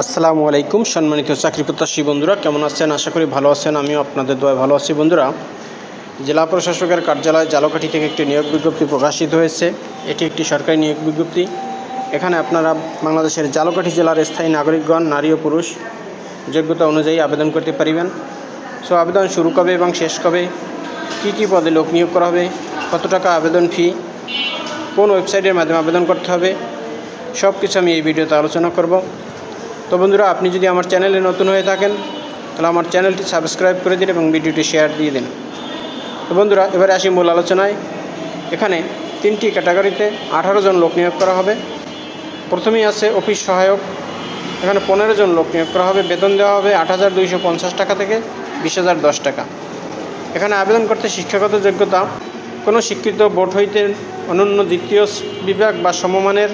আসসালামু আলাইকুম সম্মানিত চাকরি প্রত্যাশী বন্ধুরা, কেমন আছেন? আশা করি ভালো আছেন। আমিও আপনাদের দোয়ায় ভালো আছি। বন্ধুরা, জেলা প্রশাসকের কার্যালয় জালকাঠি থেকে একটি নিয়োগ বিজ্ঞপ্তি প্রকাশিত হয়েছে। এটি একটি সরকারি নিয়োগ বিজ্ঞপ্তি। এখানে আপনারা বাংলাদেশের জালকাঠি জেলার স্থায়ী নাগরিকগণ, নারী ও পুরুষ যোগ্যতা অনুযায়ী আবেদন করতে পারিবেন। সো আবেদন শুরু কবে এবং শেষ কবে, কী পদে লোক নিয়োগ করা হবে, কত টাকা আবেদন ফি, কোন ওয়েবসাইটের মাধ্যমে আবেদন করতে হবে, সব কিছু আমি এই ভিডিওতে আলোচনা করব। তো বন্ধুরা, আপনি যদি আমার চ্যানেলে নতুন হয়ে থাকেন তাহলে আমার চ্যানেলটি সাবস্ক্রাইব করে দিন এবং ভিডিওটি শেয়ার দিয়ে দিন। তো বন্ধুরা, এবারে আসি মূল আলোচনায়। এখানে 3টি ক্যাটাগরিতে 18 জন লোক নিয়োগ করা হবে। প্রথমেই আছে অফিস সহায়ক। এখানে 15 জন লোক নিয়োগ করা হবে। বেতন দেওয়া হবে 8,250 টাকা থেকে 20,010 টাকা। এখানে আবেদন করতে শিক্ষাগত যোগ্যতা কোনো স্বীকৃত বোর্ড হইতে অনন্য দ্বিতীয় বিভাগ বা সমমানের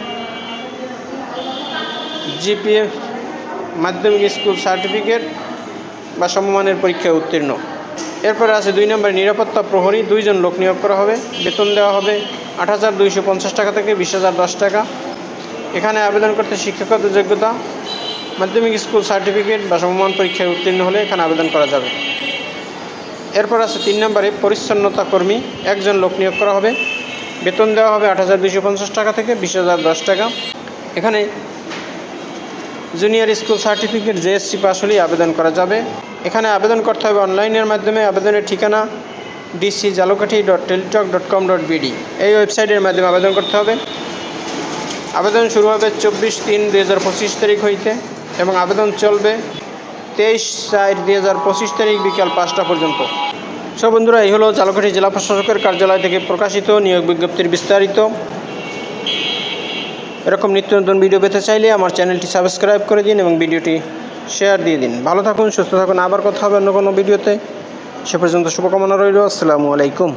জিপিএ, মাধ্যমিক স্কুল সার্টিফিকেট বা সমমানের পরীক্ষায় উত্তীর্ণ। এরপরে আছে 2 নম্বরে নিরাপত্তা প্রহরী। 2 জন লোক নিয়োগ করা হবে। বেতন দেওয়া হবে 8,250 টাকা থেকে 20,010 টাকা। এখানে আবেদন করতে শিক্ষাগত যোগ্যতা মাধ্যমিক স্কুল সার্টিফিকেট বা সমমান পরীক্ষায় উত্তীর্ণ হলে এখানে আবেদন করা যাবে। এরপর আছে 3 নম্বরে পরিচ্ছন্নতা কর্মী। 1 জন লোক নিয়োগ করা হবে। বেতন দেওয়া হবে 8,250 টাকা থেকে 20,010 টাকা। এখানে junior school certificate JSC pass হলেই আবেদন করা যাবে। এখানে আবেদন করতে হবে অনলাইনের মাধ্যমে। আবেদনের ঠিকানা dc.jalokati.teletalk.com.bd, এই ওয়েবসাইটের মাধ্যমে আবেদন করতে হবে। আবেদন শুরু হবে 24/3/2025 তারিখ হইতে এবং আবেদন চলবে 23/4/2025 তারিখ বিকাল 5টা পর্যন্ত। সব বন্ধুরা, এই হলো ঝালকাঠি জেলা প্রশাসকের কার্যালয় থেকে প্রকাশিত নিয়োগ বিজ্ঞপ্তির বিস্তারিত। এরকম নিত্য নতুন ভিডিও পেতে চাইলে আমার চ্যানেলটি সাবস্ক্রাইব করে দিন এবং ভিডিওটি শেয়ার দিয়ে দিন। ভালো থাকুন, সুস্থ থাকুন। আবার কথা হবে অন্য কোনো ভিডিওতে। সে পর্যন্ত শুভকামনা রইল। আসসালামু আলাইকুম।